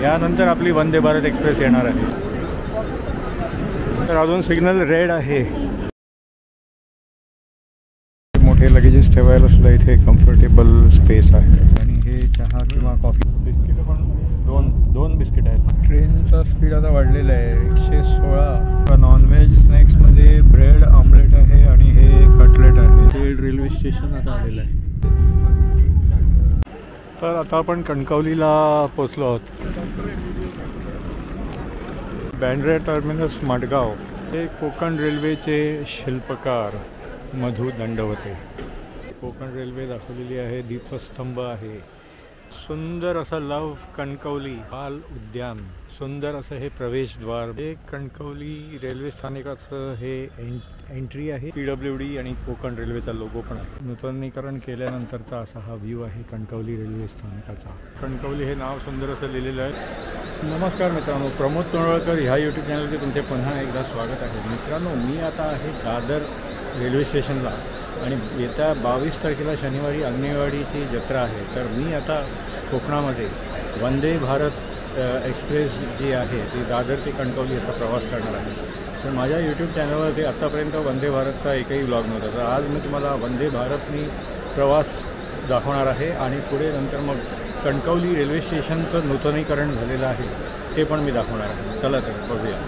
यानंतर आपली वंदे भारत एक्सप्रेस येणार आहे. तर अजून सिग्नल रेड आहे. मोठे लगेजेस ठेवायला सुद्धा इथे कम्फर्टेबल स्पेस आहे. आणि हे चहा किंवा कॉफी बिस्किट पण दोन बिस्किट आहेत. ट्रेनचा स्पीड आता वाढलेला आहे 116. नॉनव्हेज स्नॅक्समध्ये ब्रेड ऑमलेट आहे आणि हे कटलेट आहे. शेड रेल्वे स्टेशन आता आलेलं आहे. तर आता आपण कणकवलीला पोचलो आहोत. बँड्रा टर्मिनस मडगाव. हे कोकण रेल्वेचे शिल्पकार मधु दंडवते. कोकण रेल्वे दाखवलेली आहे. दीपस्तंभ आहे. सुंदर असं लव कणकवली बाल उद्यान. सुंदर असं हे प्रवेशद्वार. हे कणकवली रेल्वे स्थानकाचं हे एंट्री आहे. PWD आणि कोकण रेल्वेचा लोगो पण आहे. नूतनीकरण केल्यानंतरचा असा हा व्ह्यू आहे कणकवली रेल्वे स्थानकाचा. कणकवली हे नाव सुंदर असं लिहिलेलं आहे. नमस्कार मित्रांनो, प्रमोद तोंडवळकर ह्या यूट्यूब चॅनलचे तुमचे पुन्हा एकदा स्वागत आहे. मित्रांनो, मी आता आहे दादर रेल्वे स्टेशनला आणि येत्या 22 तारखेला शनिवारी अग्नेवाडीची जत्रा आहे. तर मी आता कोकणामध्ये वंदे भारत एक्सप्रेस जी आहे ती दादर ते कणकवली असा प्रवास करणार आहे. तर माझ्या यूट्यूब चॅनलवरती आत्तापर्यंत वंदे भारतचा एकही व्लॉग नव्हता. तर आज मी तुम्हाला वंदे भारतनी प्रवास दाखवणार आहे आणि पुढे नंतर मग कणकवली रेल्वे स्टेशनचं नूतनीकरण झालेलं आहे ते पण मी दाखवणार आहे. चला तर बघूया.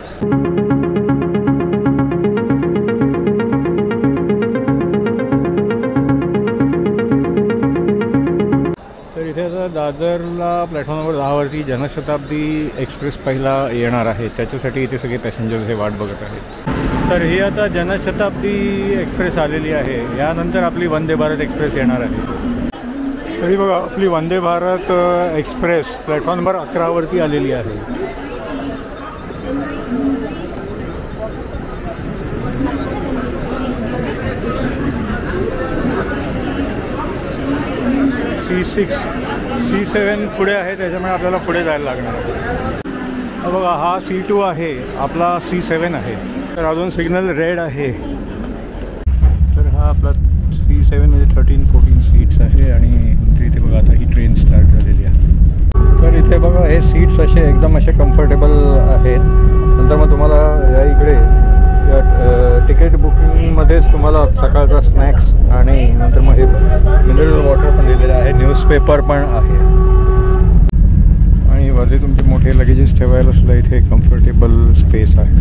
इथे आता दादरला प्लॅटफॉर्म नंबर 10 वरती जनशताब्दी एक्सप्रेस पहिला येणार आहे. त्याच्यासाठी इथे सगळे पॅसेंजर्स हे वाट बघत आहेत. तर ही आता जनशताब्दी एक्सप्रेस आलेली आहे. यानंतर आपली वंदे भारत एक्सप्रेस येणार आहे. तरी बघा, आपली Vande Bharat express platform number 11 वरती आलेली आहे. C7 पुढे आहे, त्याच्यामुळे आपल्याला पुढे जायला लागणार आहे. बघा, हा C2 आहे, आपला C7 आहे. तर अजून सिग्नल रेड आहे. तर हा आपला C7 म्हणजे 13-14 सीट्स आहे. आणि इथे बघा आता ही ट्रेन स्टार्ट झालेली आहे. तर इथे बघा हे सीट्स असे एकदम असे कम्फर्टेबल आहेत. नंतर मग तुम्हाला या इकडे तिकीट बुकिंगमध्येच तुम्हाला सकाळचा स्नॅक्स आणि नंतर मग हे मिनरल वॉटर पण दिलेलं आहे. न्यूजपेपर पण आहे. आणि वरती तुमचे मोठे लगेजेस ठेवायला सुद्धा इथे कम्फर्टेबल स्पेस आहे.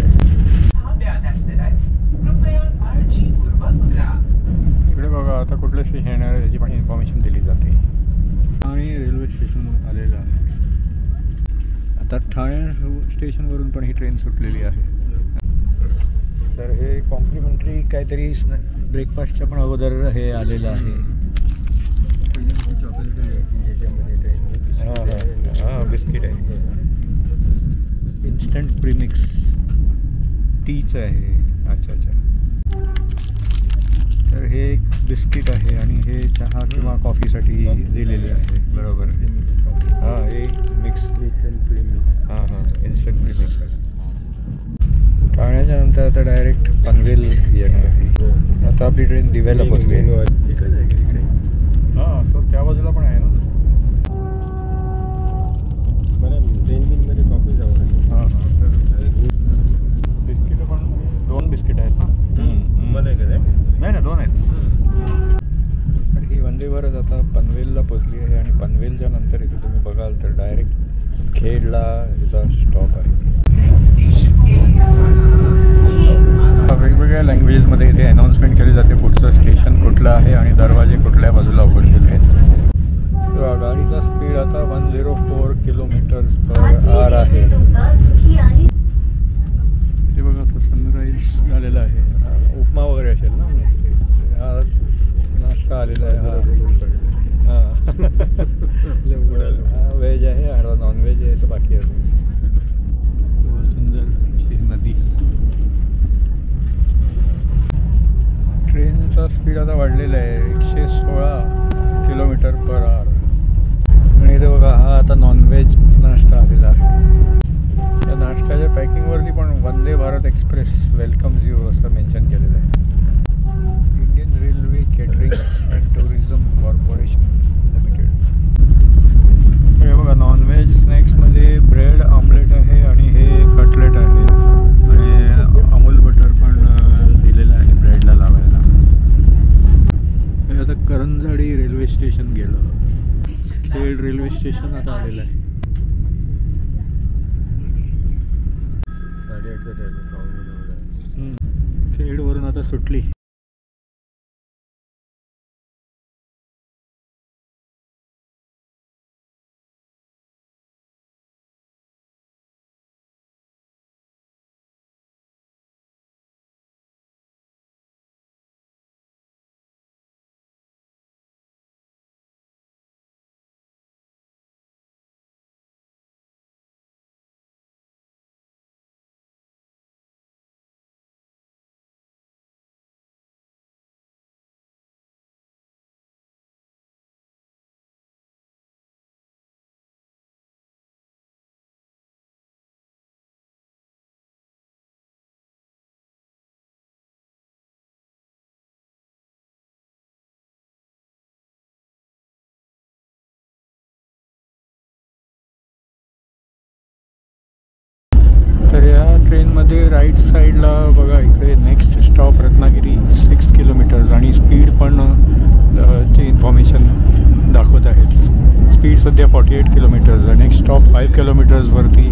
इकडे बघा आता कुठलं स्टेशन येणार आहे याची पण इन्फॉर्मेशन दिली जाते. आणि रेल्वे स्टेशन आलेलं आहे. आता ठाणे स्टेशनवरून पण ही ट्रेन सुटलेली आहे. तर हे कॉम्प्लिमेंटरी काहीतरी ब्रेकफास्टच्या पण अगोदर हे आलेलं आहे. हां बिस्किट आहे. इन्स्टंट प्रीमिक्स टीचं आहे. अच्छा. तर हे एक बिस्किट आहे आणि हे चहा किंवा कॉफीसाठी दिलेले आहे. बरोबर आहे. हां, हे मिक्स इन्स्टंट प्रीमिक्स. हां इन्स्टंट प्रीमिक्स आहे. ठाण्याच्या नंतर आता डायरेक्ट पनवेल येणार आहे. आता आपली ट्रेन दिव्याला पोचली आहे. हां, तो त्या बाजूला पण आहे ना. ट्रेनमध्ये कॉफी जावं. हां तर बिस्किट पण 2 बिस्किट आहेत ना. मला नाही 2 आहेत. तर ही वंदे भारत आता पनवेलला पोचली आहे. आणि पनवेलच्या नंतर इथे तुम्ही बघाल तर डायरेक्ट खेडला याचा स्टॉप आहे. वेगवेगळ्या लँग्वेजेसमध्ये इथे अनाऊन्समेंट केली जाते पुढचं स्टेशन कुठलं आहे आणि दरवाजे कुठल्या बाजूला उघडतील आहेत. तर गाडीचा स्पीड आता 104 km/h आहे. ते बघा तो सनराईज झालेला आहे. उपमा वगैरे असेल ना. हा नाश्ता आलेला आहे. हा व्हेज आहे आणि नॉनव्हेज आहे असं बाकी आहे. सुंदर अशी नदी. ट्रेनचा स्पीड आता वाढलेला आहे 116 km/h. आणि इथे बघा हा आता नॉनव्हेज नाश्ता आलेला आहे. त्या नाश्त्याच्या पॅकिंगवरती पण Vande Bharat express welcomes you असं मेन्शन केलेलं आहे. Indian railway catering and tourism corporation limited. हे बघा नॉनव्हेज स्नॅक्समध्ये ब्रेड आता सुटली. तर या ट्रेनमध्ये राईट साईडला बघा इकडे नेक्स्ट स्टॉप रत्नागिरी 6 किलोमीटर्स आणि स्पीड पण ची इन्फॉर्मेशन दाखवत आहेत. स्पीड सध्या 48 किलोमीटर्स. Next stop 5 किलोमीटर्सवरती.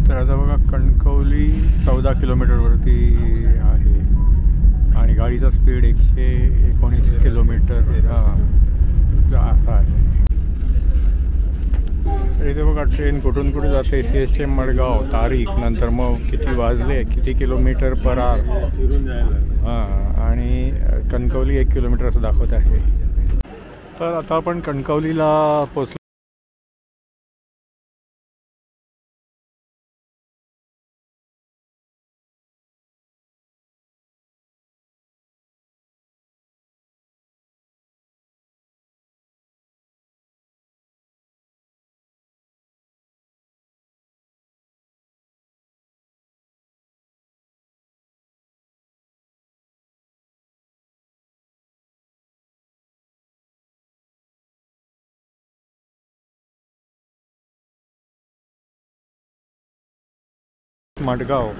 तर आता बघा कणकवली 14 किलोमीटरवरती आहे आणि गाडीचा स्पीड 119 किलोमीटर असा आहे. तर इथे बघा ट्रेन कुठून कुठे जाते. CST मडगाव तारीख, नंतर मग किती वाजले, किती किलोमीटर पर आवर फिरून जायला. हां, आणि कणकवली 1 किलोमीटर असं दाखवत आहे. तर आता आपण कणकवलीला पोचलो. मडगाव.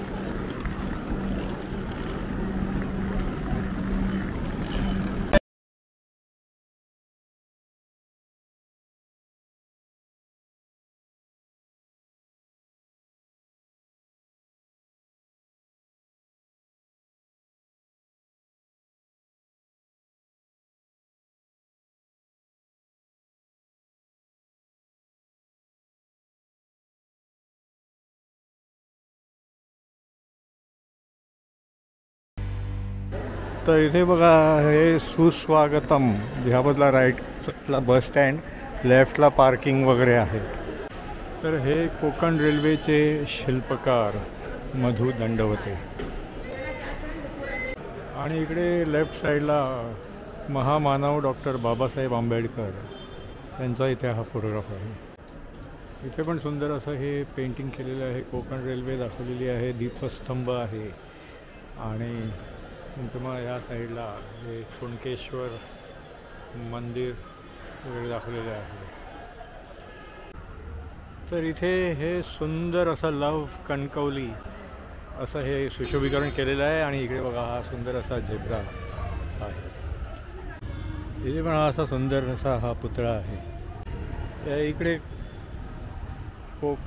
तर इथे बघा हे सुस्वागतम, ह्यामधला राईटला बस स्टँड, लेफ्टला पार्किंग वगैरे आहे. तर हे कोकण रेल्वेचे शिल्पकार मधु दंडवते आणि इकडे लेफ्ट साईडला महामानव डॉक्टर बाबासाहेब आंबेडकर यांचा इथे हा फोटोग्राफ आहे. इथे पण सुंदर असं हे पेंटिंग केलेलं आहे. कोकण रेल्वे दाखवलेली आहे, दीपस्तंभ आहे आणि नंतर मग ह्या साईडला हे कुणकेश्वर मंदिर वगैरे दाखवलेलं आहे. तर इथे हे सुंदर असं लव कणकवली असं हे सुशोभीकरण केलेलं आहे आणि इकडे बघा हा सुंदर असा झेब्रा आहे. इथे पण हा असा सुंदर असा हा पुतळा आहे. इकडे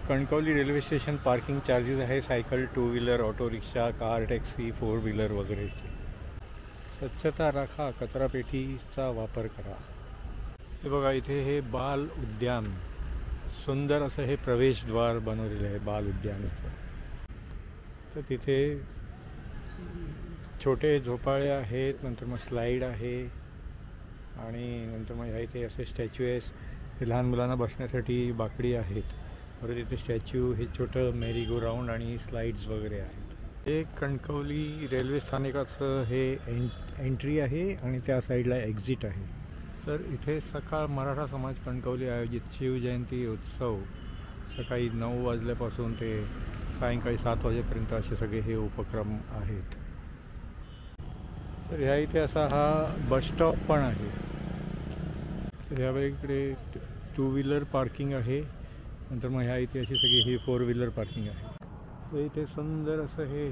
Kankavli railway station parking charges आहे cycle, two wheeler, auto rickshaw, car, taxi, 4 wheeler वगैरेचे. स्वच्छता राखा, कचरापेटीचा वापर करा. हे बघा, इथे हे बाल उद्यान, सुंदर असं हे प्रवेशद्वार बनवलेलं आहे बाल उद्यानाचं. तर तिथे छोटे झोपाळे आहेत, नंतर मग स्लाईड आहे आणि नंतर मग ह्या इथे असे स्टॅच्यू आहेत. हे लहान मुलांना बसण्यासाठी बाकडी आहेत. परत इथे स्टॅच्यू, हे छोटं मेरी गो राऊंड आणि स्लाईड्स वगैरे आहेत. हे कणकवली रेल्वे स्थानकाचं हे एंट्री आहे आणि त्या साईडला एक्झिट आहे. तर इथे सकाळ मराठा समाज कणकवली आयोजित शिवजयंती उत्सव सकाळी 9 वाजल्यापासून ते सायंकाळी 7 वाजेपर्यंत असे सगळे हे उपक्रम आहेत. तर ह्या इथे असा हा बसस्टॉप पण आहे. तर ह्या इकडे 2 व्हीलर पार्किंग आहे. नंतर मग ह्या इथे अशी सगळी ही 4 व्हीलर पार्किंग आहे. तर इथे सुंदर असं हे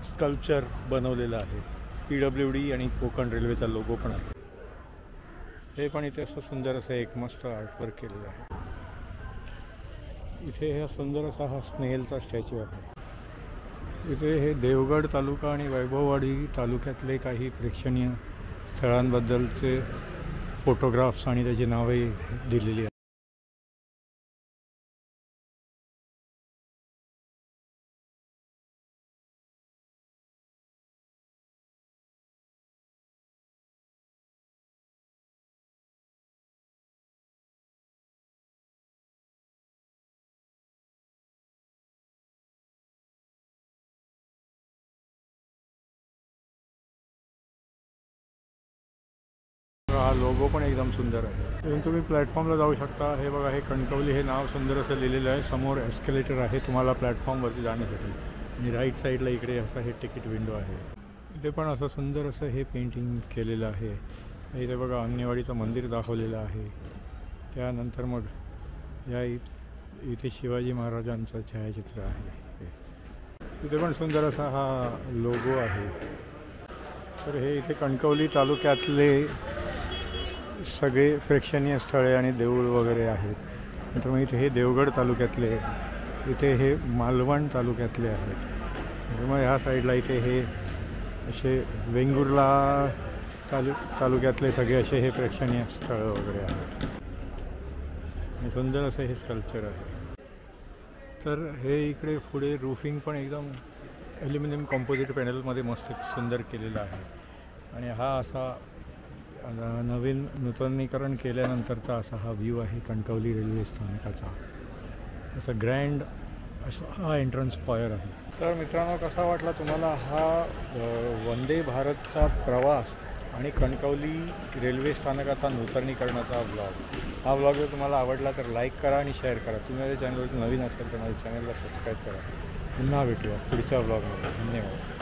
स्कल्पचर बनवलेलं आहे. PWD आणि कोकण रेल्वेचा लोगो पण आहे. हे पण इथे असं सुंदर असं एक मस्त आर्टवर्क केलेलं आहे. इथे हा सुंदर असा हा स्नेलचा स्टॅच्यू आहे. इथे हे देवगड तालुका आणि वैभववाडी तालुक्यातले काही प्रेक्षणीय स्थळांबद्दलचे फोटोग्राफ्स आणि त्याची नावे दिलेली आहेत. हा लोगो पण एकदम सुंदर आहे. इथून तुम्ही प्लॅटफॉर्मला जाऊ शकता. हे बघा, हे कणकवली हे नाव सुंदर असं लिहिलेलं आहे. समोर एस्केलेटर आहे तुम्हाला प्लॅटफॉर्मवरती जाण्यासाठी आणि राईट साईडला इकडे असं हे तिकीट विंडो आहे. इथे पण असं सुंदर असं हे पेंटिंग केलेलं आहे. इथे बघा अंगणेवाडीचं मंदिर दाखवलेलं आहे. त्यानंतर मग या इथे शिवाजी महाराजांचं छायाचित्र आहे. इथे पण सुंदर असा हा लोगो आहे. तर हे इथे कणकवली तालुक्यातले सगळे प्रेक्षणीय स्थळे आणि देऊळ वगैरे आहेत. नंतर मग इथे हे देवगड तालुक्यातले, इथे हे मालवण तालुक्यातले आहेत. मग ह्या साईडला इथे हे असे वेंगुर्ला तालुक्यातले सगळे असे हे प्रेक्षणीय स्थळं वगैरे आहेत. आणि सुंदर असं हे स्कल्पचर आहे. तर हे इकडे पुढे रूफिंग पण एकदम ॲल्युमिनियम कॉम्पोजिट पॅनलमध्ये मस्त सुंदर केलेलं आहे. आणि हा असा नूतनीकरण केल्यानंतरचा असा हा व्ह्यू आहे कणकवली रेल्वे स्थानकाचा. असं ग्रँड असा हा एंट्रन्स फॉयर आहे. तर मित्रांनो, कसा वाटला तुम्हाला हा वंदे भारतचा प्रवास आणि कणकवली रेल्वे स्थानकाचा नूतनीकरणाचा व्लॉग? हा व्लॉग जर तुम्हाला आवडला तर लाईक करा आणि शेअर करा. तुम्ही माझ्या चॅनलवरती नवीन असेल तर माझ्या चॅनलला सबस्क्राईब करा. पुन्हा भेटूया पुढच्या व्लॉगमध्ये. धन्यवाद.